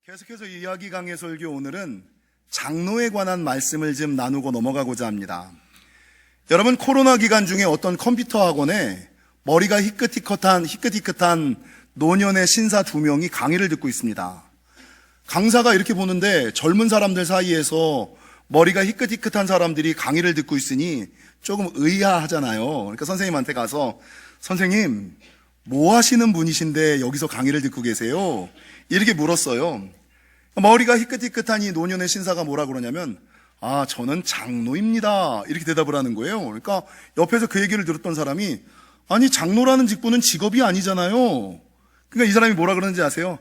계속해서 이야기 강의 설교, 오늘은 장로에 관한 말씀을 좀 나누고 넘어가고자 합니다. 여러분, 코로나 기간 중에 어떤 컴퓨터 학원에 머리가 희끗희끗한 노년의 신사 2명이 강의를 듣고 있습니다. 강사가 이렇게 보는데 젊은 사람들 사이에서 머리가 희끗희끗한 사람들이 강의를 듣고 있으니 조금 의아하잖아요. 그러니까 선생님한테 가서, 선생님, 뭐 하시는 분이신데 여기서 강의를 듣고 계세요? 이렇게 물었어요. 머리가 희끗희끗한 이 노년의 신사가 뭐라 그러냐면, 저는 장로입니다, 이렇게 대답을 하는 거예요. 그러니까 옆에서 그 얘기를 들었던 사람이, 아니, 장로라는 직분은 직업이 아니잖아요. 그러니까 이 사람이 뭐라 그러는지 아세요?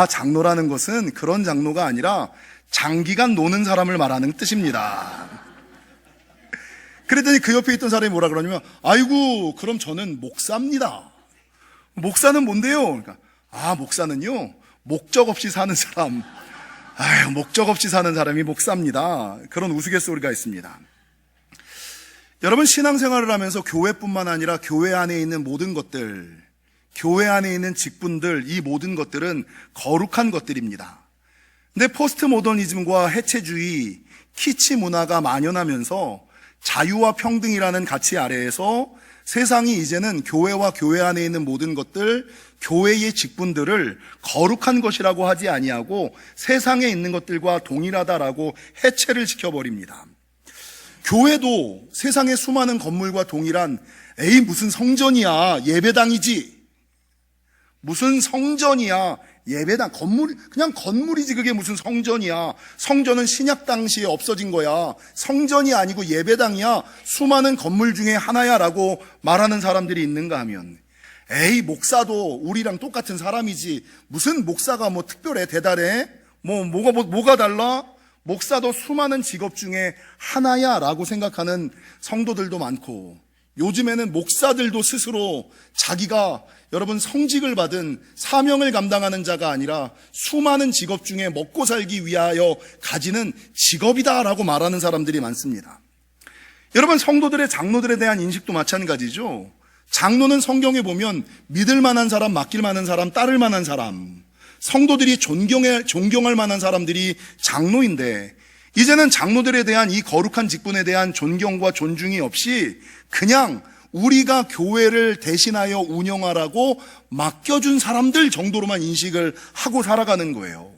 장로라는 것은 그런 장로가 아니라 장기간 노는 사람을 말하는 뜻입니다. 그랬더니 그 옆에 있던 사람이 뭐라 그러냐면, 아이고, 그럼 저는 목사입니다. 목사는 뭔데요? 그러니까, 목사는요, 목적 없이 사는 사람. 목적 없이 사는 사람이 목사입니다. 그런 우스갯소리가 있습니다. 여러분, 신앙생활을 하면서 교회뿐만 아니라 교회 안에 있는 모든 것들, 교회 안에 있는 직분들, 이 모든 것들은 거룩한 것들입니다. 근데 포스트 모더니즘과 해체주의, 키치 문화가 만연하면서 자유와 평등이라는 가치 아래에서 세상이 이제는 교회와 교회 안에 있는 모든 것들, 교회의 직분들을 거룩한 것이라고 하지 아니하고 세상에 있는 것들과 동일하다라고 해체를 시켜버립니다. 교회도 세상의 수많은 건물과 동일한, 무슨 성전이야, 예배당이지. 무슨 성전이야, 예배당, 그냥 건물이지, 그게 무슨 성전이야. 성전은 신약 당시에 없어진 거야. 성전이 아니고 예배당이야, 수많은 건물 중에 하나야 라고 말하는 사람들이 있는가 하면, 목사도 우리랑 똑같은 사람이지, 무슨 목사가 뭐 특별해, 대단해? 뭐가 달라? 목사도 수많은 직업 중에 하나야 라고 생각하는 성도들도 많고, 요즘에는 목사들도 스스로 자기가, 여러분, 성직을 받은 사명을 감당하는 자가 아니라 수많은 직업 중에 먹고 살기 위하여 가지는 직업이다라고 말하는 사람들이 많습니다. 여러분, 성도들의 장로들에 대한 인식도 마찬가지죠. 장로는 성경에 보면 믿을 만한 사람, 맡길 만한 사람, 따를 만한 사람, 성도들이 존경할 만한 사람들이 장로인데, 이제는 장로들에 대한 이 거룩한 직분에 대한 존경과 존중이 없이 그냥 우리가 교회를 대신하여 운영하라고 맡겨준 사람들 정도로만 인식을 하고 살아가는 거예요.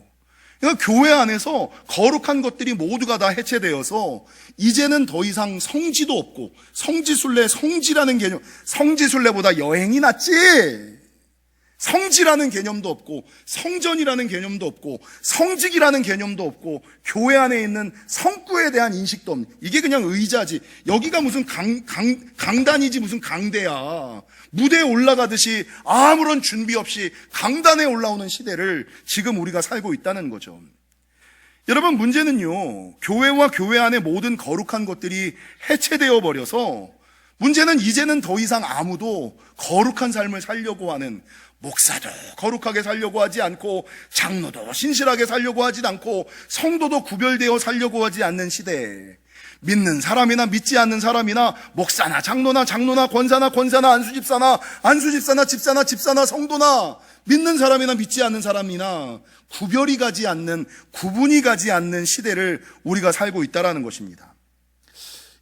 그러니까 교회 안에서 거룩한 것들이 모두가 다 해체되어서 이제는 더 이상 성지도 없고, 성지순례라는 개념, 성지순례보다 여행이 낫지. 성지라는 개념도 없고, 성전이라는 개념도 없고, 성직이라는 개념도 없고, 교회 안에 있는 성구에 대한 인식도 없는, 이게 그냥 의자지. 여기가 무슨 강단이지 무슨 강대야. 무대에 올라가듯이 아무런 준비 없이 강단에 올라오는 시대를 지금 우리가 살고 있다는 거죠. 여러분, 문제는요, 교회와 교회 안의 모든 거룩한 것들이 해체되어 버려서 문제는 이제는 더 이상 아무도 거룩한 삶을 살려고 하는, 목사도 거룩하게 살려고 하지 않고, 장로도 신실하게 살려고 하지 않고, 성도도 구별되어 살려고 하지 않는 시대에 믿는 사람이나 믿지 않는 사람이나, 목사나 장로나 권사나 안수집사나 집사나 성도나, 믿는 사람이나 믿지 않는 사람이나 구분이 가지 않는 시대를 우리가 살고 있다는 것입니다.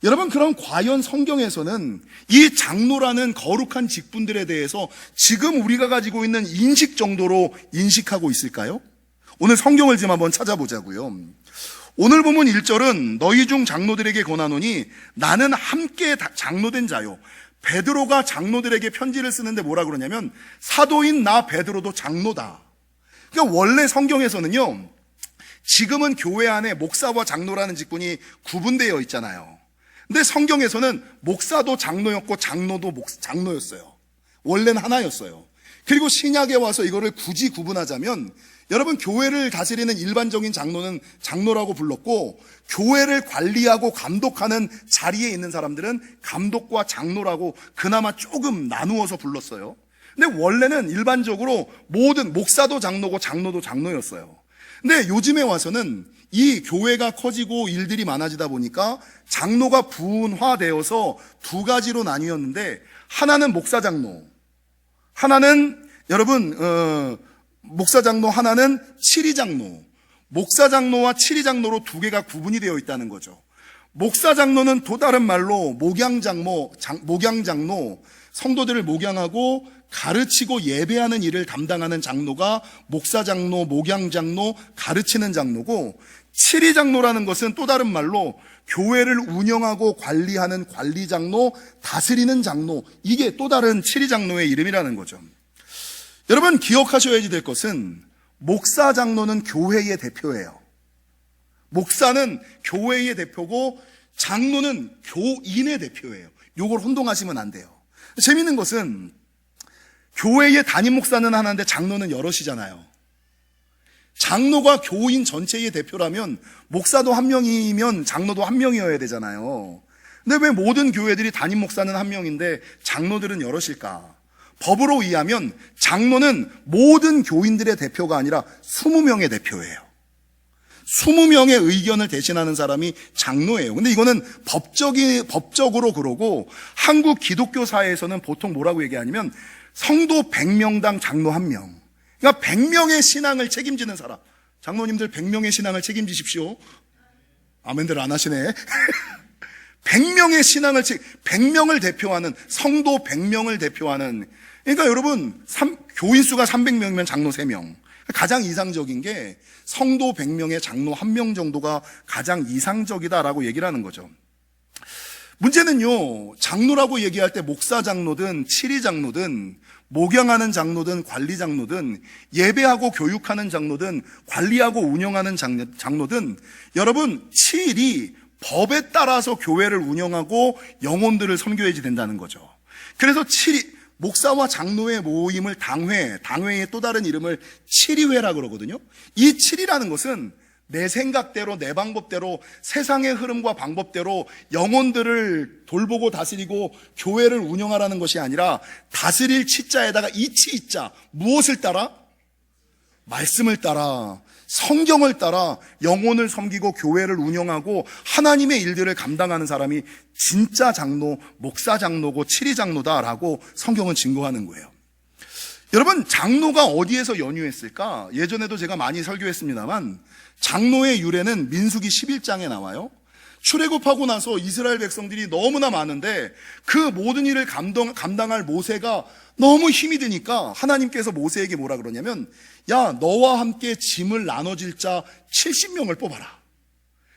여러분, 그럼 과연 성경에서는 이 장로라는 거룩한 직분들에 대해서 지금 우리가 가지고 있는 인식 정도로 인식하고 있을까요? 오늘 성경을 좀 한번 찾아보자고요. 오늘 본문 1절은 너희 중 장로들에게 권하노니 나는 함께 장로된 자요. 베드로가 장로들에게 편지를 쓰는데 뭐라 그러냐면, 사도인 나 베드로도 장로다. 그러니까 원래 성경에서는요, 지금은 교회 안에 목사와 장로라는 직분이 구분되어 있잖아요. 근데 성경에서는 목사도 장로였고 장로도 장로였어요. 원래는 하나였어요. 그리고 신약에 와서 이거를 굳이 구분하자면, 여러분, 교회를 다스리는 일반적인 장로는 장로라고 불렀고, 교회를 관리하고 감독하는 자리에 있는 사람들은 감독과 장로라고 그나마 조금 나누어서 불렀어요. 근데 원래는 일반적으로 모든 목사도 장로고 장로도 장로였어요. 근데 요즘에 와서는 이 교회가 커지고 일들이 많아지다 보니까 장로가 분화되어서 두 가지로 나뉘었는데, 하나는 목사 장로, 하나는 여러분 목사장로 하나는 칠의장로. 목사장로와 칠의장로로 두 개가 구분이 되어 있다는 거죠. 목사장로는 또 다른 말로 목양장로, 성도들을 목양하고 가르치고 예배하는 일을 담당하는 장로가 목사장로, 목양장로, 가르치는 장로고, 칠의장로라는 것은 또 다른 말로 교회를 운영하고 관리하는 관리장로, 다스리는 장로, 이게 또 다른 칠의장로의 이름이라는 거죠. 여러분 기억하셔야 될 것은 목사장로는 교회의 대표예요. 목사는 교회의 대표고 장로는 교인의 대표예요. 요걸 혼동하시면 안 돼요. 재밌는 것은 교회의 담임 목사는 하나인데 장로는 여럿이잖아요. 장로가 교인 전체의 대표라면 목사도 한 명이면 장로도 한 명이어야 되잖아요. 근데 왜 모든 교회들이 담임 목사는 한 명인데 장로들은 여럿일까? 법으로 의하면 장로는 모든 교인들의 대표가 아니라 20명의 대표예요. 20명의 의견을 대신하는 사람이 장로예요. 근데 이거는 법적으로 그러고 한국 기독교 사회에서는 보통 뭐라고 얘기하냐면 성도 100명당 장로 1명. 그러니까 100명의 신앙을 책임지는 사람. 장로님들 100명의 신앙을 책임지십시오. 아멘들 안 하시네. 100명의 신앙을 100명을 대표하는 성도 100명을 대표하는. 그러니까 여러분 교인 수가 300명이면 장로 3명. 가장 이상적인 게 성도 100명에 장로 1명 정도가 가장 이상적이다라고 얘기를 하는 거죠. 문제는요, 장로라고 얘기할 때 목사 장로든 칠의 장로든 목양하는 장로든 관리 장로든 예배하고 교육하는 장로든 관리하고 운영하는 장로든 여러분 칠이 법에 따라서 교회를 운영하고 영혼들을 섬겨야지 된다는 거죠. 그래서 목사와 장로의 모임을 당회의 또 다른 이름을 칠의회라 그러거든요. 이 칠이라는 것은 내 생각대로 내 방법대로 세상의 흐름과 방법대로 영혼들을 돌보고 다스리고 교회를 운영하라는 것이 아니라 다스릴 치자에다가 이치이자 무엇을 따라? 말씀을 따라 성경을 따라 영혼을 섬기고 교회를 운영하고 하나님의 일들을 감당하는 사람이 진짜 장로, 목사 장로고 칠의 장로다라고 성경은 증거하는 거예요. 여러분 장로가 어디에서 연유했을까? 예전에도 제가 많이 설교했습니다만 장로의 유래는 민수기 11장에 나와요. 출애굽하고 나서 이스라엘 백성들이 너무나 많은데 그 모든 일을 감당할 모세가 너무 힘이 드니까 하나님께서 모세에게 뭐라 그러냐면 야 너와 함께 짐을 나눠질 자 70명을 뽑아라.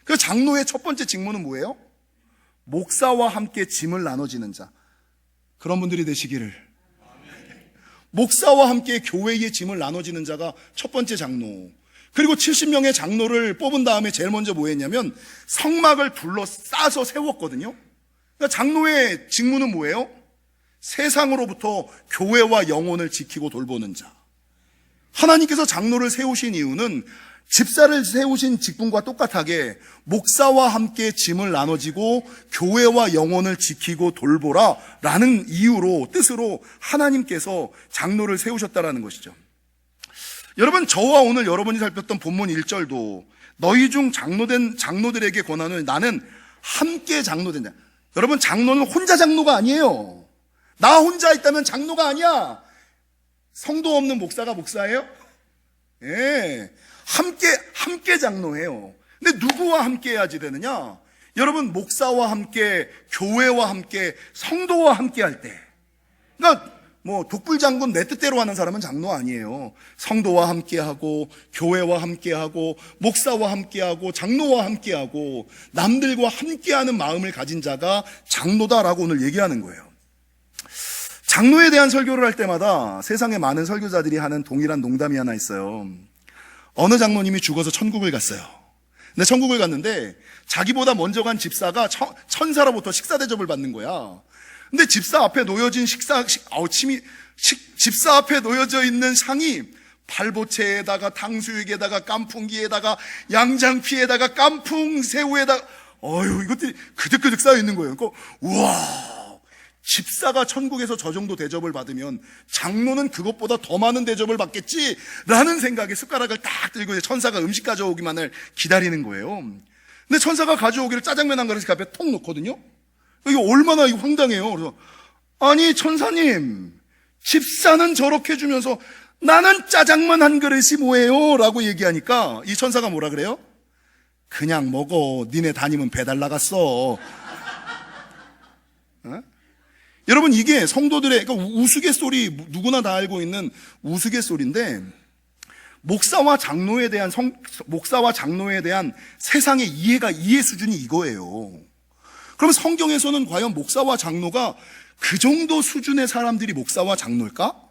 그 장로의 첫 번째 직무는 뭐예요? 목사와 함께 짐을 나눠지는 자. 그런 분들이 되시기를. 목사와 함께 교회의 짐을 나눠지는 자가 첫 번째 장로. 그리고 70명의 장로를 뽑은 다음에 제일 먼저 뭐 했냐면 성막을 둘러싸서 세웠거든요. 그러니까 장로의 직무는 뭐예요? 세상으로부터 교회와 영혼을 지키고 돌보는 자. 하나님께서 장로를 세우신 이유는 집사를 세우신 직분과 똑같하게 목사와 함께 짐을 나눠지고 교회와 영혼을 지키고 돌보라 라는 이유로 뜻으로 하나님께서 장로를 세우셨다라는 것이죠. 여러분 저와 오늘 여러분이 살폈던 본문 1절도 너희 중 장로된 장로들에게 권하노니 나는 함께 장로된다. 여러분 장로는 혼자 장로가 아니에요. 나 혼자 있다면 장로가 아니야. 성도 없는 목사가 목사예요? 예. 함께 장로해요. 근데 누구와 함께 해야지 되느냐? 여러분 목사와 함께 교회와 함께 성도와 함께 할 때. 그러니까 독불장군 내 뜻대로 하는 사람은 장로 아니에요. 성도와 함께하고 교회와 함께하고 목사와 함께하고 장로와 함께하고 남들과 함께하는 마음을 가진 자가 장로다라고 오늘 얘기하는 거예요. 장로에 대한 설교를 할 때마다 세상에 많은 설교자들이 하는 동일한 농담이 하나 있어요. 어느 장로님이 죽어서 천국을 갔어요. 근데 천국을 갔는데 자기보다 먼저 간 집사가 천사로부터 식사 대접을 받는 거야. 근데 집사 앞에 놓여진 집사 앞에 놓여져 있는 상이 발보채에다가 탕수육에다가 깐풍기에다가 양장피에다가 깐풍새우에다가 이것들이 그득그득 쌓여 있는 거예요. 그러니까 우와, 집사가 천국에서 저 정도 대접을 받으면 장로는 그것보다 더 많은 대접을 받겠지라는 생각에 숟가락을 딱 들고 천사가 음식 가져오기만을 기다리는 거예요. 근데 천사가 가져오기를 짜장면 한 그릇 앞에 톡 놓거든요. 이게 얼마나 황당해요. 그래서 아니 천사님 집사는 저렇게 주면서 나는 짜장면 한 그릇이 뭐예요? 라고 얘기하니까 이 천사가 뭐라 그래요? 그냥 먹어. 니네 다니면 배달 나갔어. 어? 여러분, 이게 성도들의 그러니까 우스갯소리, 누구나 다 알고 있는 우스갯소리인데, 목사와 장로에 대한 세상의 이해 수준이 이거예요. 그럼 성경에서는 과연 목사와 장로가 그 정도 수준의 사람들이 목사와 장로일까?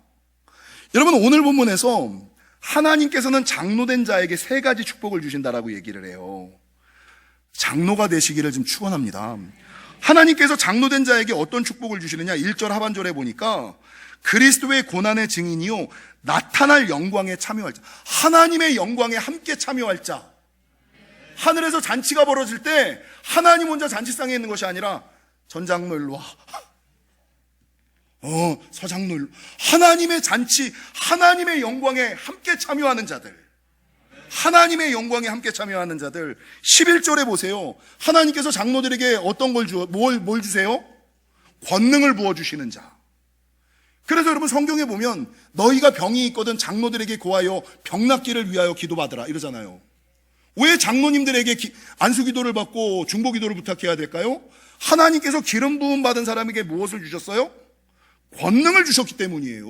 여러분, 오늘 본문에서 하나님께서는 장로된 자에게 세 가지 축복을 주신다라고 얘기를 해요. 장로가 되시기를 좀 축원합니다. 하나님께서 장로된 자에게 어떤 축복을 주시느냐? 1절 하반절에 보니까 그리스도의 고난의 증인이요 나타날 영광에 참여할 자, 하나님의 영광에 함께 참여할 자. 하늘에서 잔치가 벌어질 때 하나님 혼자 잔치상에 있는 것이 아니라 전장로 일로 와, 서장로 일로, 하나님의 잔치, 하나님의 영광에 함께 참여하는 자들, 하나님의 영광에 함께 참여하는 자들. 11절에 보세요. 하나님께서 장로들에게 어떤 걸 뭘 주세요? 권능을 부어주시는 자. 그래서 여러분, 성경에 보면 너희가 병이 있거든 장로들에게 고하여 병 낫기를 위하여 기도받으라 이러잖아요. 왜 장로님들에게 안수 기도를 받고 중보 기도를 부탁해야 될까요? 하나님께서 기름 부음 받은 사람에게 무엇을 주셨어요? 권능을 주셨기 때문이에요.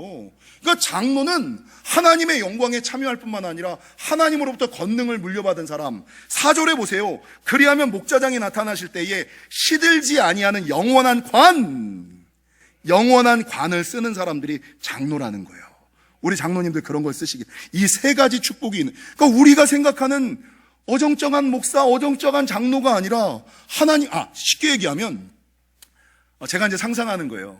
그러니까 장로는 하나님의 영광에 참여할 뿐만 아니라 하나님으로부터 권능을 물려받은 사람. 4절에 보세요. 그리하면 목자장이 나타나실 때에 시들지 아니하는 영원한 관을 쓰는 사람들이 장로라는 거예요. 우리 장로님들 그런 걸 쓰시길. 이 세 가지 축복이 있는, 그러니까 우리가 생각하는 어정쩡한 목사, 어정쩡한 장로가 아니라 하나님, 쉽게 얘기하면 제가 이제 상상하는 거예요.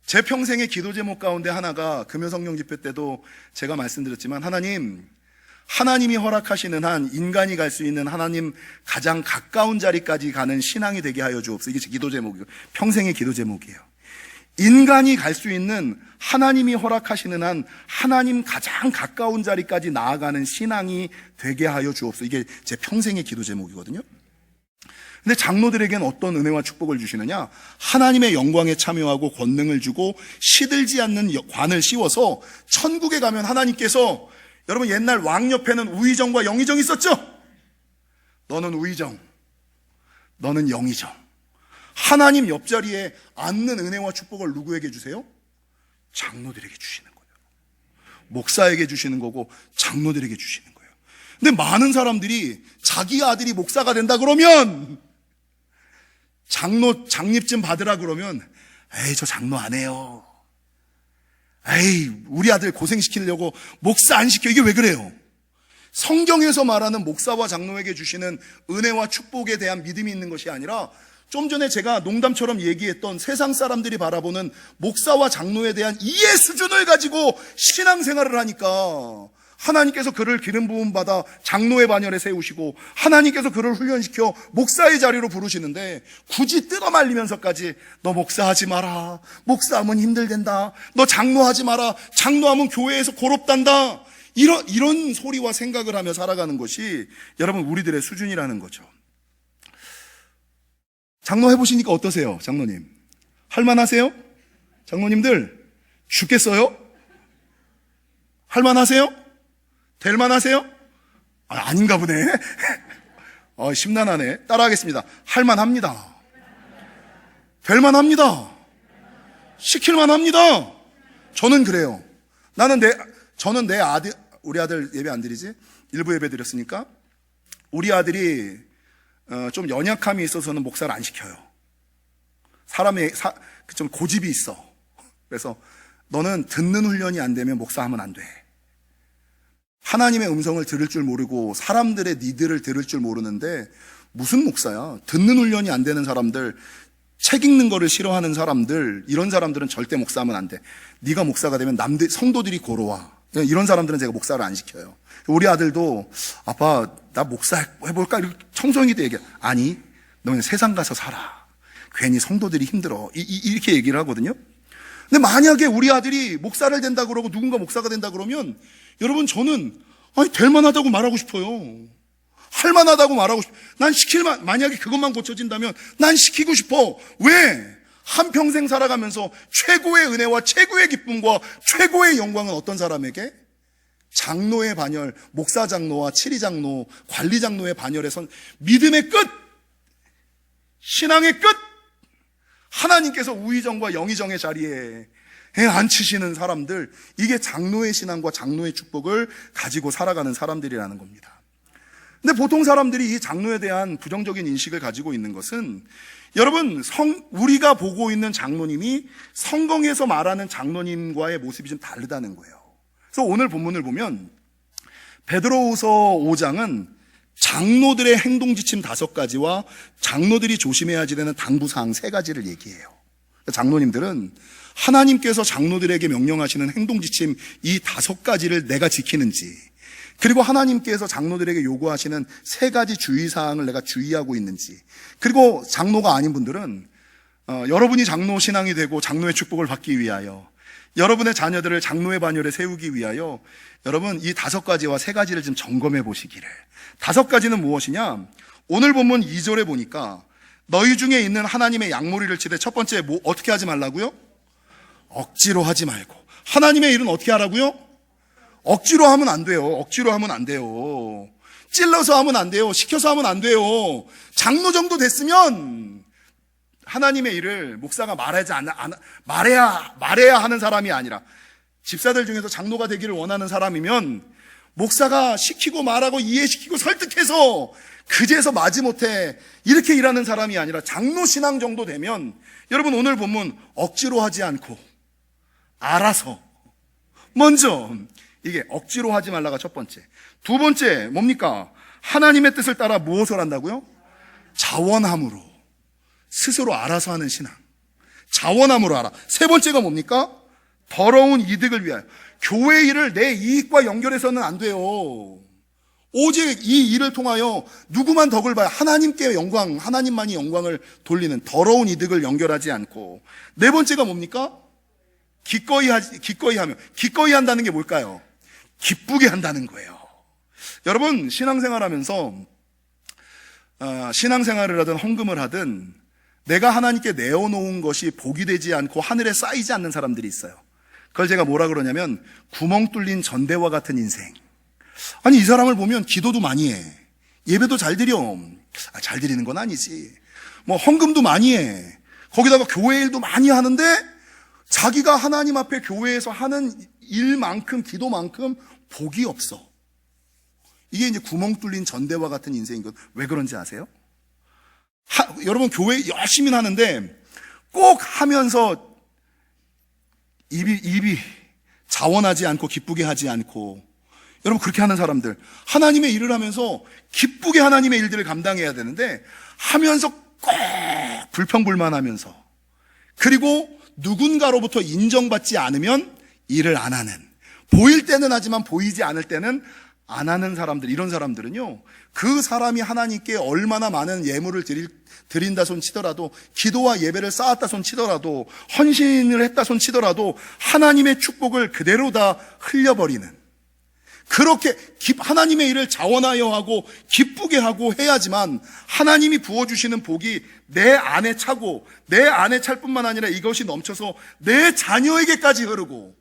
제 평생의 기도 제목 가운데 하나가 금요성령 집회 때도 제가 말씀드렸지만, 하나님이 허락하시는 한 인간이 갈 수 있는 하나님 가장 가까운 자리까지 가는 신앙이 되게 하여 주옵소서. 이게 제 기도 제목이에요. 평생의 기도 제목이에요. 인간이 갈 수 있는, 하나님이 허락하시는 한 하나님 가장 가까운 자리까지 나아가는 신앙이 되게 하여 주옵소서. 이게 제 평생의 기도 제목이거든요. 근데 장로들에게는 어떤 은혜와 축복을 주시느냐? 하나님의 영광에 참여하고 권능을 주고 시들지 않는 관을 씌워서 천국에 가면 하나님께서, 여러분 옛날 왕 옆에는 우의정과 영의정이 있었죠? 너는 우의정, 너는 영의정. 하나님 옆자리에 앉는 은혜와 축복을 누구에게 주세요? 장로들에게 주시는 거예요. 목사에게 주시는 거고 장로들에게 주시는 거예요. 근데 많은 사람들이 자기 아들이 목사가 된다 그러면, 장립 받으라 그러면, 에이, 저 장로 안 해요. 에이, 우리 아들 고생시키려고 목사 안 시켜. 이게 왜 그래요? 성경에서 말하는 목사와 장로에게 주시는 은혜와 축복에 대한 믿음이 있는 것이 아니라, 좀 전에 제가 농담처럼 얘기했던 세상 사람들이 바라보는 목사와 장로에 대한 이해 수준을 가지고 신앙생활을 하니까, 하나님께서 그를 기름 부음 받아 장로의 반열에 세우시고 하나님께서 그를 훈련시켜 목사의 자리로 부르시는데, 굳이 뜯어 말리면서까지 너 목사하지 마라, 목사하면 힘들단다, 너 장로하지 마라, 장로하면 교회에서 고롭단다, 이런 소리와 생각을 하며 살아가는 것이 여러분 우리들의 수준이라는 거죠. 장로 해보시니까 어떠세요? 장로님 할만하세요? 장로님들 죽겠어요? 할만하세요? 될만하세요? 아닌가 보네. 심란하네. 따라하겠습니다. 할만합니다. 될만합니다. 시킬만합니다. 저는 그래요. 저는 내 아들, 우리 아들 예배 안 드리지? 일부 예배 드렸으니까. 우리 아들이 좀 연약함이 있어서는 목사를 안 시켜요. 사람의 좀 고집이 있어. 그래서 너는 듣는 훈련이 안 되면 목사하면 안 돼. 하나님의 음성을 들을 줄 모르고 사람들의 니들을 들을 줄 모르는데 무슨 목사야? 듣는 훈련이 안 되는 사람들, 책 읽는 거를 싫어하는 사람들, 이런 사람들은 절대 목사하면 안 돼. 네가 목사가 되면 성도들이 고로와. 이런 사람들은 제가 목사를 안 시켜요. 우리 아들도 아빠 나 목사 해볼까? 청소년이 때 얘기해. 아니, 너 그냥 세상 가서 살아. 괜히 성도들이 힘들어. 이렇게 얘기를 하거든요. 근데 만약에 우리 아들이 목사를 된다 그러고 누군가 목사가 된다 그러면, 여러분 저는 될 만하다고 말하고 싶어요. 할 만하다고 말하고 싶어요. 난 만약에 그것만 고쳐진다면 난 시키고 싶어. 왜? 한평생 살아가면서 최고의 은혜와 최고의 기쁨과 최고의 영광은 어떤 사람에게? 장로의 반열, 목사 장로와 치리 장로, 관리 장로의 반열에 선 믿음의 끝, 신앙의 끝, 하나님께서 우의정과 영의정의 자리에 앉히시는 사람들, 이게 장로의 신앙과 장로의 축복을 가지고 살아가는 사람들이라는 겁니다. 근데 보통 사람들이 이 장로에 대한 부정적인 인식을 가지고 있는 것은, 여러분, 우리가 보고 있는 장로님이 성경에서 말하는 장로님과의 모습이 좀 다르다는 거예요. 그래서 오늘 본문을 보면 베드로후서 5장은 장로들의 행동 지침 5가지와 장로들이 조심해야 되는 당부사항 3가지를 얘기해요. 장로님들은 하나님께서 장로들에게 명령하시는 행동 지침 이 5가지를 내가 지키는지, 그리고 하나님께서 장로들에게 요구하시는 3가지 주의사항을 내가 주의하고 있는지, 그리고 장로가 아닌 분들은 여러분이 장로 신앙이 되고 장로의 축복을 받기 위하여, 여러분의 자녀들을 장로의 반열에 세우기 위하여 여러분 이 5가지와 3가지를 좀 점검해 보시기를. 5가지는 무엇이냐? 오늘 본문 2절에 보니까 너희 중에 있는 하나님의 양모리를 치되, 첫 번째 어떻게 하지 말라고요? 억지로 하지 말고. 하나님의 일은 어떻게 하라고요? 억지로 하면 안 돼요. 억지로 하면 안 돼요. 찔러서 하면 안 돼요. 시켜서 하면 안 돼요. 장로 정도 됐으면 하나님의 일을 목사가 말해야 하는 사람이 아니라, 집사들 중에서 장로가 되기를 원하는 사람이면 목사가 시키고 말하고 이해시키고 설득해서 그제서 마지못해 이렇게 일하는 사람이 아니라 장로 신앙 정도 되면, 여러분 오늘 본문 억지로 하지 않고 알아서 먼저, 이게 억지로 하지 말라가 첫 번째. 2번째 뭡니까? 하나님의 뜻을 따라 무엇을 한다고요? 자원함으로, 스스로 알아서 하는 신앙. 자원함으로 알아. 3번째가 뭡니까? 더러운 이득을 위하여. 교회 일을 내 이익과 연결해서는 안 돼요. 오직 이 일을 통하여 누구만 덕을 봐야 하나님께 영광, 하나님만이 영광을 돌리는 더러운 이득을 연결하지 않고. 4번째가 뭡니까? 기꺼이 하며. 기꺼이 한다는 게 뭘까요? 기쁘게 한다는 거예요. 여러분, 신앙생활하면서 신앙생활을 하든 헌금을 하든 내가 하나님께 내어놓은 것이 복이 되지 않고 하늘에 쌓이지 않는 사람들이 있어요. 그걸 제가 뭐라 그러냐면 구멍 뚫린 전대와 같은 인생. 아니, 이 사람을 보면 기도도 많이 해, 예배도 잘 드려. 잘 드리는 건 아니지, 뭐 헌금도 많이 해, 거기다가 교회 일도 많이 하는데 자기가 하나님 앞에 교회에서 하는 일만큼, 기도만큼 복이 없어. 이게 이제 구멍 뚫린 전대와 같은 인생인 것. 왜 그런지 아세요? 여러분, 교회 열심히 하는데 꼭 하면서 입이 자원하지 않고 기쁘게 하지 않고, 여러분 그렇게 하는 사람들, 하나님의 일을 하면서 기쁘게 하나님의 일들을 감당해야 되는데 하면서 꼭 불평불만하면서, 그리고 누군가로부터 인정받지 않으면 일을 안 하는, 보일 때는 하지만 보이지 않을 때는 안 하는 사람들, 이런 사람들은요, 그 사람이 하나님께 얼마나 많은 예물을 드린다 손 치더라도, 기도와 예배를 쌓았다 손 치더라도, 헌신을 했다 손 치더라도 하나님의 축복을 그대로 다 흘려버리는, 그렇게 하나님의 일을 자원하여 하고 기쁘게 하고 해야지만 하나님이 부어주시는 복이 내 안에 차고, 내 안에 찰 뿐만 아니라 이것이 넘쳐서 내 자녀에게까지 흐르고,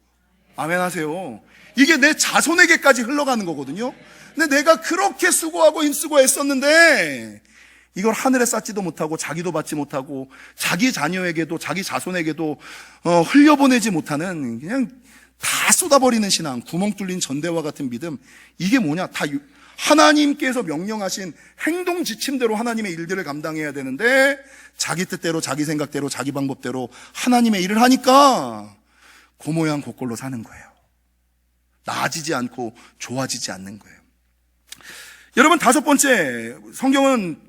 아멘 하세요. 이게 내 자손에게까지 흘러가는 거거든요. 근데 내가 그렇게 수고하고 힘쓰고 애썼는데 이걸 하늘에 쌓지도 못하고 자기도 받지 못하고 자기 자녀에게도 자기 자손에게도 흘려보내지 못하는, 그냥 다 쏟아버리는 신앙, 구멍 뚫린 전대와 같은 믿음. 이게 뭐냐? 다 하나님께서 명령하신 행동 지침대로 하나님의 일들을 감당해야 되는데 자기 뜻대로, 자기 생각대로, 자기 방법대로 하나님의 일을 하니까 그 모양 그 꼴로 사는 거예요. 나아지지 않고 좋아지지 않는 거예요. 여러분, 5번째, 성경은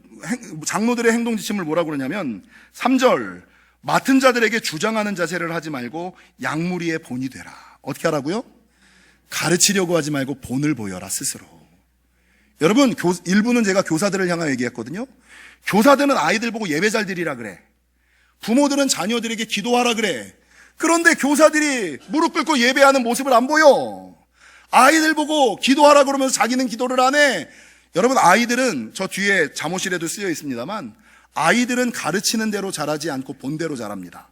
장로들의 행동 지침을 뭐라고 그러냐면 3절, 맡은 자들에게 주장하는 자세를 하지 말고 양무리의 본이 되라. 어떻게 하라고요? 가르치려고 하지 말고 본을 보여라, 스스로. 여러분, 일부는 제가 교사들을 향하여 얘기했거든요. 교사들은 아이들 보고 예배 잘 드리라 그래. 부모들은 자녀들에게 기도하라 그래. 그런데 교사들이 무릎 꿇고 예배하는 모습을 안 보여. 아이들 보고 기도하라 그러면서 자기는 기도를 안 해. 여러분, 아이들은, 저 뒤에 잠옷실에도 쓰여 있습니다만, 아이들은 가르치는 대로 자라지 않고 본대로 자랍니다.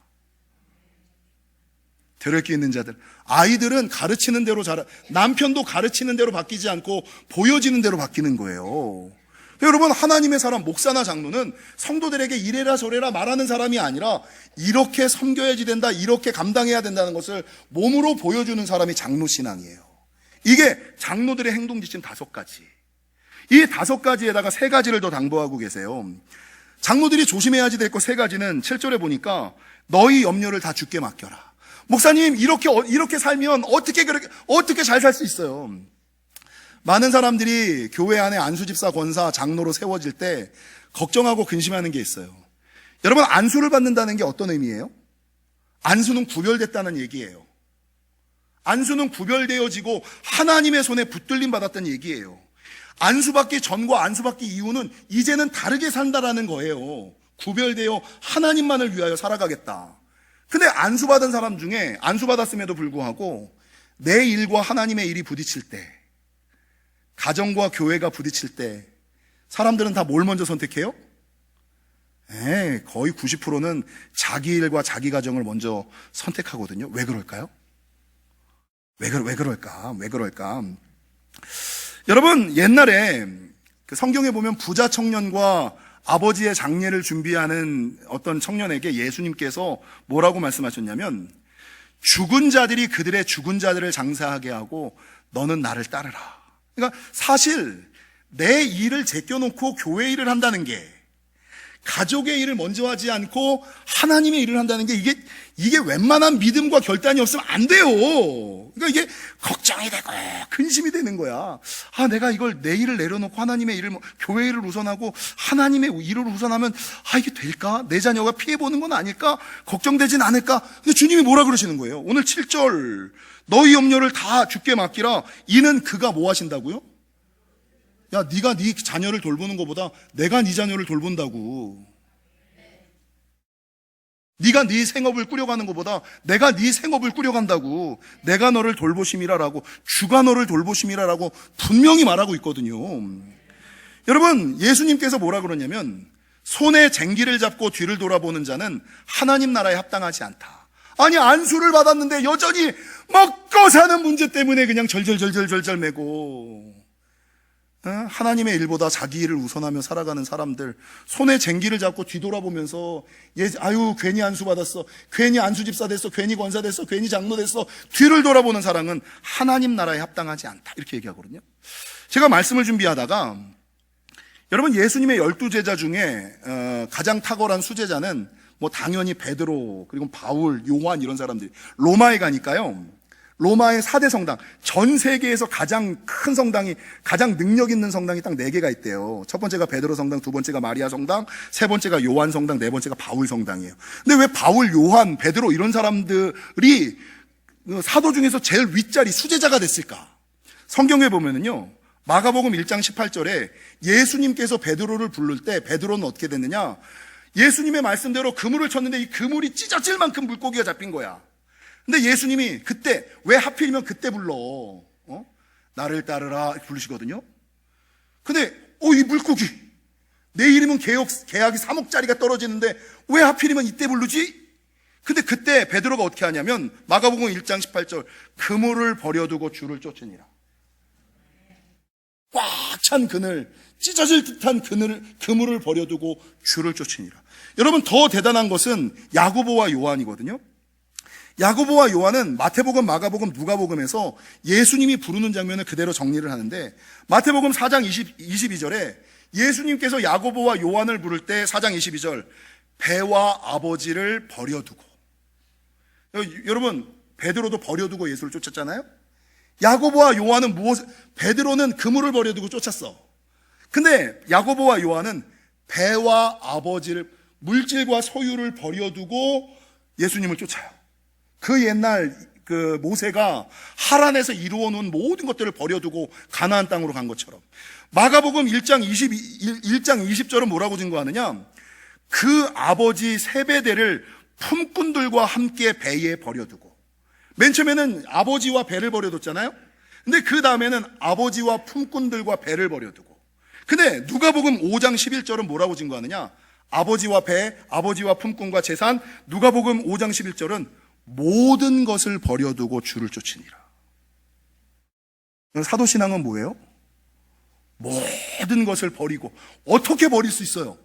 되레기 있는 자들. 아이들은 가르치는 대로 남편도 가르치는 대로 바뀌지 않고 보여지는 대로 바뀌는 거예요. 여러분, 하나님의 사람, 목사나 장로는 성도들에게 이래라 저래라 말하는 사람이 아니라 이렇게 섬겨야지 된다, 이렇게 감당해야 된다는 것을 몸으로 보여주는 사람이 장로 신앙이에요. 이게 장로들의 행동 지침 5가지. 이 5가지에다가 3가지를 더 당부하고 계세요. 장로들이 조심해야지 될 것 3가지는 7절에 보니까 너희 염려를 다 주께 맡겨라. 목사님, 이렇게 살면 어떻게 잘 살 수 있어요? 많은 사람들이 교회 안에 안수집사, 권사, 장로로 세워질 때 걱정하고 근심하는 게 있어요. 여러분, 안수를 받는다는 게 어떤 의미예요? 안수는 구별됐다는 얘기예요. 안수는 구별되어지고 하나님의 손에 붙들림 받았다는 얘기예요. 안수받기 전과 안수받기 이후는 이제는 다르게 산다라는 거예요. 구별되어 하나님만을 위하여 살아가겠다. 근데 안수받은 사람 중에 안수받았음에도 불구하고 내 일과 하나님의 일이 부딪힐 때, 가정과 교회가 부딪힐 때 사람들은 다 뭘 먼저 선택해요? 거의 90%는 자기 일과 자기 가정을 먼저 선택하거든요. 왜 그럴까요? 왜 그럴까? 여러분, 옛날에 그 성경에 보면 부자 청년과 아버지의 장례를 준비하는 어떤 청년에게 예수님께서 뭐라고 말씀하셨냐면, 죽은 자들이 그들의 죽은 자들을 장사하게 하고 너는 나를 따르라. 그러니까 사실 내 일을 제껴놓고 교회 일을 한다는 게, 가족의 일을 먼저 하지 않고 하나님의 일을 한다는 게 이게 웬만한 믿음과 결단이 없으면 안 돼요. 그러니까 이게 걱정이 되고 근심이 되는 거야. 내가 이걸 내 일을 내려놓고 하나님의 일을, 교회 일을 우선하고 하나님의 일을 우선하면 이게 될까? 내 자녀가 피해보는 건 아닐까? 걱정되진 않을까? 근데 주님이 뭐라 그러시는 거예요? 오늘 7절, 너희 염려를 다 주께 맡기라. 이는 그가 뭐 하신다고요? 야, 네가 네 자녀를 돌보는 것보다 내가 네 자녀를 돌본다고. 네가 네 생업을 꾸려가는 것보다 내가 네 생업을 꾸려간다고. 내가 너를 돌보심이라라고, 주가 너를 돌보심이라라고 분명히 말하고 있거든요. 여러분, 예수님께서 뭐라 그러냐면, 손에 쟁기를 잡고 뒤를 돌아보는 자는 하나님 나라에 합당하지 않다. 아니, 안수를 받았는데 여전히 먹고 사는 문제 때문에 그냥 절절절절절절 매고, 하나님의 일보다 자기 일을 우선하며 살아가는 사람들, 손에 쟁기를 잡고 뒤돌아보면서 괜히 안수 받았어, 괜히 안수집사 됐어, 괜히 권사 됐어, 괜히 장로 됐어, 뒤를 돌아보는 사람은 하나님 나라에 합당하지 않다, 이렇게 얘기하거든요. 제가 말씀을 준비하다가 여러분, 예수님의 12제자 중에 가장 탁월한 수제자는 당연히 베드로, 그리고 바울, 요한, 이런 사람들이 로마에 가니까요, 로마의 4대 성당, 전 세계에서 가장 큰 성당이, 가장 능력 있는 성당이 딱 4개가 있대요. 첫 번째가 베드로 성당, 두 번째가 마리아 성당, 세 번째가 요한 성당, 네 번째가 바울 성당이에요. 근데 왜 바울, 요한, 베드로 이런 사람들이 사도 중에서 제일 윗자리 수제자가 됐을까? 성경에 보면은요, 마가복음 1장 18절에 예수님께서 베드로를 부를 때 베드로는 어떻게 됐느냐? 예수님의 말씀대로 그물을 쳤는데 이 그물이 찢어질 만큼 물고기가 잡힌 거야. 근데 예수님이 그때, 왜 하필이면 그때 불러? 나를 따르라 부르시거든요. 근데 이 물고기, 내 이름은 계약이 3억짜리가 떨어지는데 왜 하필이면 이때 부르지? 근데 그때 베드로가 어떻게 하냐면, 마가복음 1장 18절, 그물을 버려두고 주를 쫓으니라. 꽉 찬 그늘, 찢어질 듯한 그물을 버려두고 주를 쫓으니라. 여러분, 더 대단한 것은 야고보와 요한이거든요. 야고보와 요한은 마태복음, 마가복음, 누가복음에서 예수님이 부르는 장면을 그대로 정리를 하는데, 마태복음 4장 22절에 예수님께서 야고보와 요한을 부를 때 4장 22절, 배와 아버지를 버려두고. 여러분, 베드로도 버려두고 예수를 쫓았잖아요. 야고보와 요한은 베드로는 그물을 버려두고 쫓았어. 근데 야고보와 요한은 배와 아버지를, 물질과 소유를 버려두고 예수님을 쫓아요. 그 옛날 모세가 하란에서 이루어 놓은 모든 것들을 버려두고 가나안 땅으로 간 것처럼, 마가복음 1장 20절은 뭐라고 증거하느냐? 그 아버지 세베대를 품꾼들과 함께 배에 버려두고. 맨 처음에는 아버지와 배를 버려뒀잖아요. 근데 그 다음에는 아버지와 품꾼들과 배를 버려두고. 근데 누가복음 5장 11절은 뭐라고 증거하느냐? 아버지와 배, 아버지와 품꾼과 재산. 누가복음 5장 11절은 모든 것을 버려두고 주를 쫓으니라. 사도신앙은 뭐예요? 모든 것을 버리고. 어떻게 버릴 수 있어요?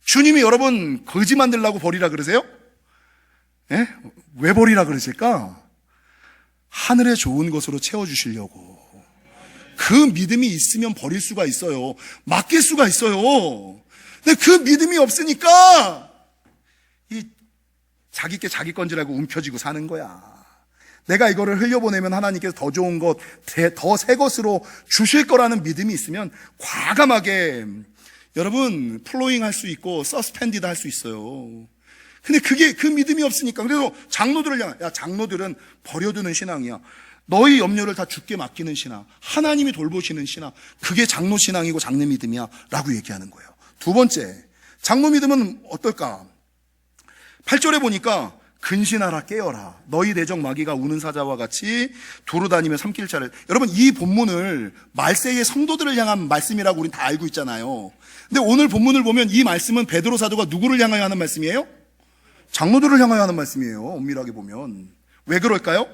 주님이 여러분 거지 만들라고 버리라 그러세요? 예? 왜 버리라 그러실까? 하늘의 좋은 것으로 채워주시려고. 그 믿음이 있으면 버릴 수가 있어요. 맡길 수가 있어요. 근데 그 믿음이 없으니까 이 자기께 자기 건지라고 움켜쥐고 사는 거야. 내가 이거를 흘려보내면 하나님께서 더 좋은 것, 더 새 것으로 주실 거라는 믿음이 있으면 과감하게 여러분 플로잉 할 수 있고 서스펜디드 할 수 있어요. 근데 그 믿음이 없으니까. 그래서 장로들을 향해, 야, 장로들은 버려두는 신앙이야. 너희 염려를 다 주께 맡기는 신앙, 하나님이 돌보시는 신앙, 그게 장로 신앙이고 장로 믿음이야 라고 얘기하는 거예요. 두 번째, 장로 믿음은 어떨까? 8절에 보니까 근신하라 깨어라 너희 대적 마귀가 우는 사자와 같이 두루다니며 삼킬 자를. 여러분 이 본문을 말세의 성도들을 향한 말씀이라고 우린 다 알고 있잖아요. 근데 오늘 본문을 보면 이 말씀은 베드로 사도가 누구를 향하여 하는 말씀이에요? 장로들을 향하여 하는 말씀이에요. 엄밀하게 보면. 왜 그럴까요?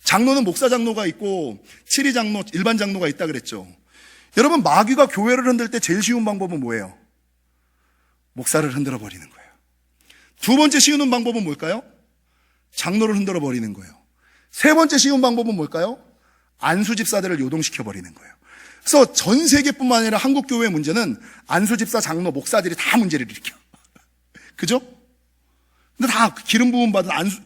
장로는 목사 장로가 있고 칠위 장로, 일반 장로가 있다 그랬죠. 여러분 마귀가 교회를 흔들 때 제일 쉬운 방법은 뭐예요? 목사를 흔들어 버리는 거예요. 두 번째 쉬운 방법은 뭘까요? 장로를 흔들어 버리는 거예요. 세 번째 쉬운 방법은 뭘까요? 안수 집사들을 요동시켜 버리는 거예요. 그래서 전 세계뿐만 아니라 한국 교회의 문제는 안수 집사, 장로, 목사들이 다 문제를 일으켜. 그죠? 근데 다 기름 부음 받은 안수,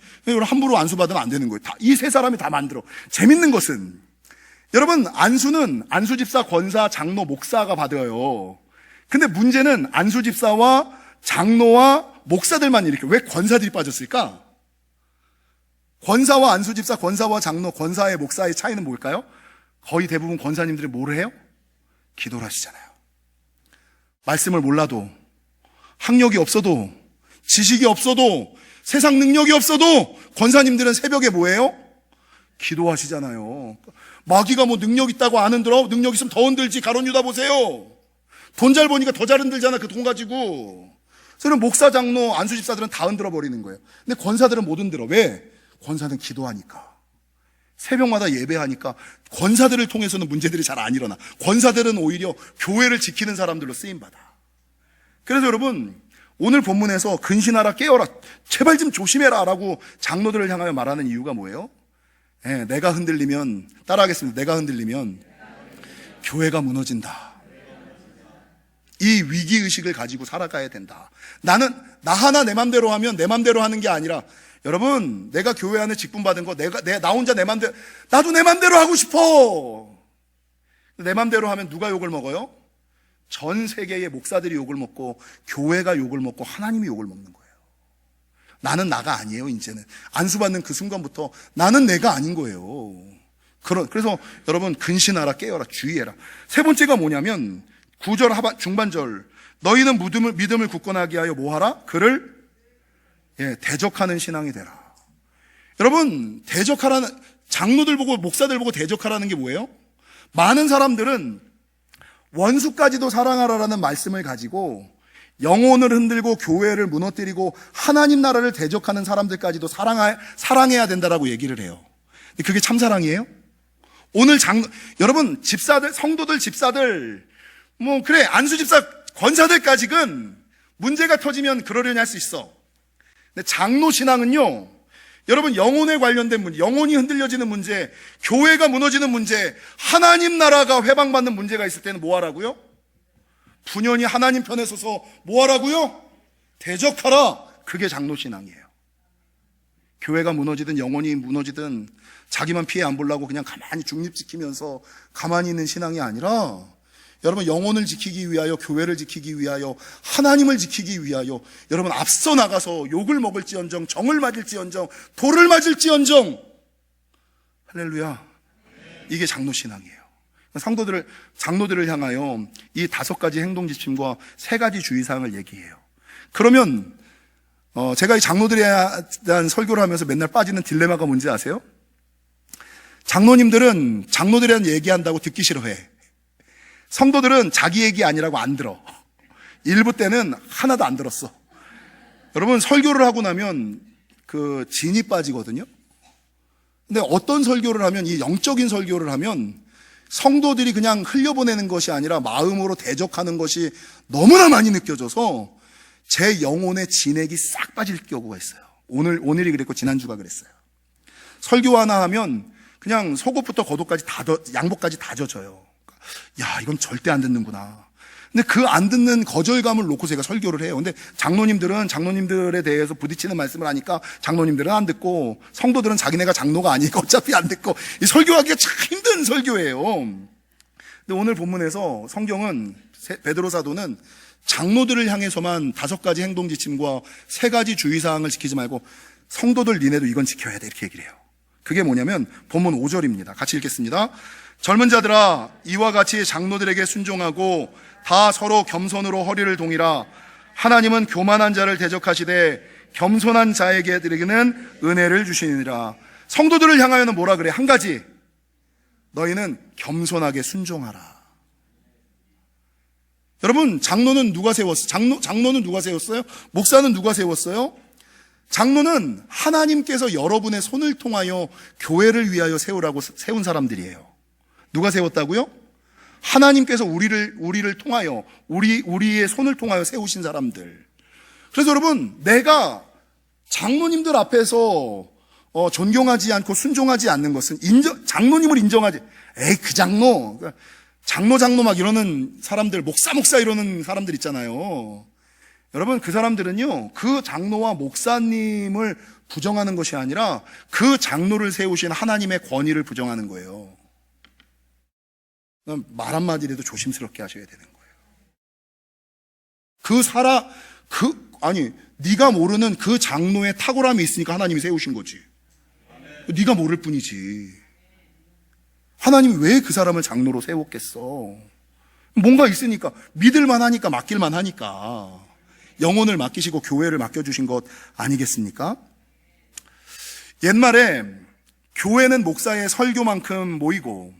함부로 안수 받으면 안 되는 거예요. 이 세 사람이 다 만들어. 재밌는 것은 여러분 안수는 안수 집사, 권사, 장로, 목사가 받아요. 근데 문제는 안수 집사와 장로와 목사들만 이렇게. 왜 권사들이 빠졌을까? 권사와 안수 집사, 권사와 장로, 권사의 목사의 차이는 뭘까요? 거의 대부분 권사님들이 뭘 해요? 기도를 하시잖아요. 말씀을 몰라도, 학력이 없어도, 지식이 없어도, 세상 능력이 없어도 권사님들은 새벽에 뭐예요? 기도하시잖아요. 마귀가 뭐 능력 있다고 안 흔들어? 능력 있으면 더 흔들지. 가론 유다 보세요. 돈 잘 버니까 더 잘 흔들잖아, 그 돈 가지고. 그래서 목사, 장로, 안수 집사들은 다 흔들어 버리는 거예요. 근데 권사들은 못 흔들어. 왜? 권사는 기도하니까. 새벽마다 예배하니까. 권사들을 통해서는 문제들이 잘 안 일어나. 권사들은 오히려 교회를 지키는 사람들로 쓰임받아. 그래서 여러분 오늘 본문에서 근신하라 깨어라 제발 좀 조심해라 라고 장로들을 향하여 말하는 이유가 뭐예요? 내가 흔들리면, 따라하겠습니다. 내가 흔들리면 교회가 무너진다. 이 위기의식을 가지고 살아가야 된다. 나 하나 내 맘대로 하면 내 맘대로 하는 게 아니라, 여러분, 내가 교회 안에 직분받은 거, 나 혼자 내 맘대로, 나도 내 맘대로 하고 싶어. 내 맘대로 하면 누가 욕을 먹어요? 전 세계의 목사들이 욕을 먹고, 교회가 욕을 먹고, 하나님이 욕을 먹는 거예요. 나는 나가 아니에요, 이제는. 안수받는 그 순간부터 나는 내가 아닌 거예요. 그래서 여러분, 근신하라, 깨어라, 주의해라. 세 번째가 뭐냐면, 9절 중반절, 너희는 믿음을 굳건하게 하여 뭐하라? 그를 대적하는 신앙이 되라. 여러분, 대적하라는, 장로들 보고 목사들 보고 대적하라는 게 뭐예요? 많은 사람들은 원수까지도 사랑하라라는 말씀을 가지고 영혼을 흔들고 교회를 무너뜨리고 하나님 나라를 대적하는 사람들까지도 사랑해야 된다라고 얘기를 해요. 근데 그게 참 사랑이에요? 오늘 여러분, 집사들, 성도들, 집사들, 그래, 안수집사, 권사들까지는 문제가 터지면 그러려니 할 수 있어. 근데 장로 신앙은요, 여러분, 영혼에 관련된 문제, 영혼이 흔들려지는 문제, 교회가 무너지는 문제, 하나님 나라가 회방받는 문제가 있을 때는 뭐 하라고요? 분연히 하나님 편에 서서 뭐 하라고요? 대적하라. 그게 장로 신앙이에요. 교회가 무너지든 영혼이 무너지든 자기만 피해 안 보려고 그냥 가만히 중립지키면서 가만히 있는 신앙이 아니라, 여러분, 영혼을 지키기 위하여, 교회를 지키기 위하여, 하나님을 지키기 위하여, 여러분, 앞서 나가서 욕을 먹을지언정, 정을 맞을지언정, 돌을 맞을지언정, 할렐루야. 이게 장로신앙이에요. 장로들을 향하여 이 5가지 행동 지침과 3가지 주의사항을 얘기해요. 그러면 제가 이 장로들에 대한 설교를 하면서 맨날 빠지는 딜레마가 뭔지 아세요? 장로님들은 장로들에 대한 얘기한다고 듣기 싫어해. 성도들은 자기 얘기 아니라고 안 들어. 일부 때는 하나도 안 들었어. 여러분, 설교를 하고 나면 진이 빠지거든요. 근데 어떤 설교를 하면, 이 영적인 설교를 하면 성도들이 그냥 흘려보내는 것이 아니라 마음으로 대적하는 것이 너무나 많이 느껴져서 제 영혼의 진액이 싹 빠질 경우가 있어요. 오늘이 그랬고 지난주가 그랬어요. 설교 하나 하면 그냥 속옷부터 겉옷까지 양복까지 다 젖어요. 야, 이건 절대 안 듣는구나. 근데 그 안 듣는 거절감을 놓고 제가 설교를 해요. 근데 장로님들은 장로님들에 대해서 부딪히는 말씀을 하니까 장로님들은 안 듣고, 성도들은 자기네가 장로가 아니니까 어차피 안 듣고, 이 설교하기가 참 힘든 설교예요. 근데 오늘 본문에서 성경은, 베드로 사도는 장로들을 향해서만 5가지 행동 지침과 3가지 주의사항을 지키지 말고 성도들 니네도 이건 지켜야 돼, 이렇게 얘기를 해요. 그게 뭐냐면 본문 5절입니다. 같이 읽겠습니다. 젊은 자들아, 이와 같이 장로들에게 순종하고 다 서로 겸손으로 허리를 동이라. 하나님은 교만한 자를 대적하시되 겸손한 자에게는 은혜를 주시니라. 성도들을 향하여는 뭐라 그래? 한 가지, 너희는 겸손하게 순종하라. 여러분, 장로는 누가 세웠어요? 장로는 누가 세웠어요? 목사는 누가 세웠어요? 장로는 하나님께서 여러분의 손을 통하여 교회를 위하여 세우라고 세운 사람들이에요. 누가 세웠다고요? 하나님께서 우리를 통하여, 우리의 손을 통하여 세우신 사람들. 그래서 여러분, 내가 장로님들 앞에서 존경하지 않고 순종하지 않는 것은 장로님을 인정하지, 그 장로, 장로 막 이러는 사람들, 목사 이러는 사람들 있잖아요. 여러분, 그 사람들은요, 그 장로와 목사님을 부정하는 것이 아니라 그 장로를 세우신 하나님의 권위를 부정하는 거예요. 말 한마디라도 조심스럽게 하셔야 되는 거예요. 네가 모르는 그 장로의 탁월함이 있으니까 하나님이 세우신 거지. 네가 모를 뿐이지. 하나님이 왜 그 사람을 장로로 세웠겠어? 뭔가 있으니까, 믿을만 하니까, 맡길만 하니까. 영혼을 맡기시고 교회를 맡겨주신 것 아니겠습니까? 옛말에 교회는 목사의 설교만큼 모이고,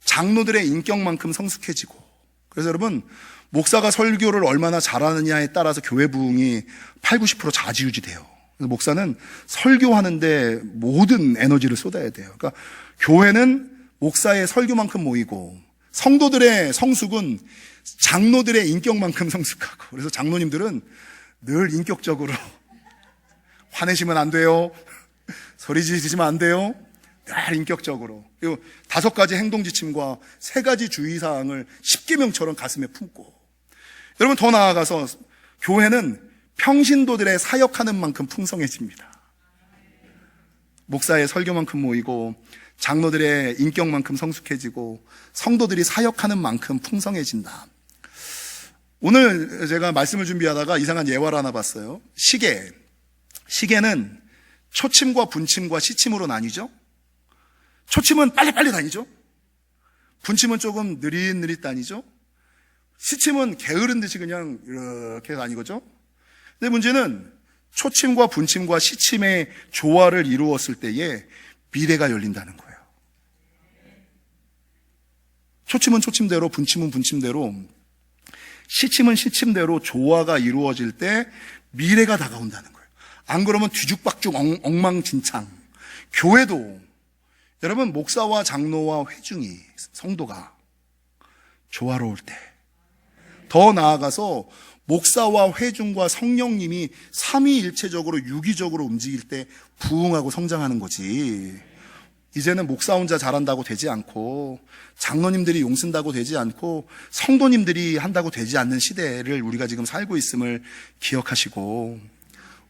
장로들의 인격만큼 성숙해지고. 그래서 여러분, 목사가 설교를 얼마나 잘하느냐에 따라서 교회 부흥이 80-90% 좌지우지돼요. 그래서 목사는 설교하는데 모든 에너지를 쏟아야 돼요. 그러니까 교회는 목사의 설교만큼 모이고, 성도들의 성숙은 장로들의 인격만큼 성숙하고. 그래서 장로님들은 늘 인격적으로 화내시면 안 돼요, 소리 지르시면 안 돼요, 늘 인격적으로. 그리고 5가지 행동 지침과 3가지 주의사항을 10계명처럼 가슴에 품고. 여러분, 더 나아가서 교회는 평신도들의 사역하는 만큼 풍성해집니다. 목사의 설교만큼 모이고, 장로들의 인격만큼 성숙해지고, 성도들이 사역하는 만큼 풍성해진다. 오늘 제가 말씀을 준비하다가 이상한 예화를 하나 봤어요. 시계는 초침과 분침과 시침으로 나뉘죠. 초침은 빨리빨리 다니죠. 분침은 조금 느릿느릿 다니죠. 시침은 게으른 듯이 그냥 이렇게 다니거죠. 근데 문제는 초침과 분침과 시침의 조화를 이루었을 때에 미래가 열린다는 거예요. 초침은 초침대로, 분침은 분침대로, 시침은 시침대로 조화가 이루어질 때 미래가 다가온다는 거예요. 안 그러면 뒤죽박죽 엉망진창. 교회도 여러분, 목사와 장로와 회중이, 성도가 조화로울 때, 더 나아가서 목사와 회중과 성령님이 삼위일체적으로 유기적으로 움직일 때 부흥하고 성장하는 거지. 이제는 목사 혼자 잘한다고 되지 않고, 장로님들이 용쓴다고 되지 않고, 성도님들이 한다고 되지 않는 시대를 우리가 지금 살고 있음을 기억하시고,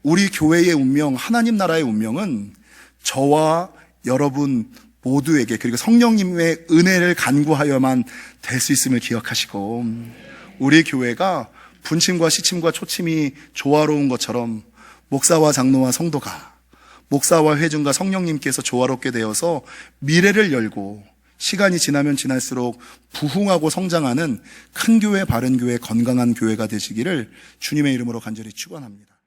우리 교회의 운명, 하나님 나라의 운명은 저와 여러분 모두에게, 그리고 성령님의 은혜를 간구하여만 될 수 있음을 기억하시고, 우리 교회가 분침과 시침과 초침이 조화로운 것처럼 목사와 장로와 성도가, 목사와 회중과 성령님께서 조화롭게 되어서 미래를 열고, 시간이 지나면 지날수록 부흥하고 성장하는 큰 교회, 바른 교회, 건강한 교회가 되시기를 주님의 이름으로 간절히 축원합니다.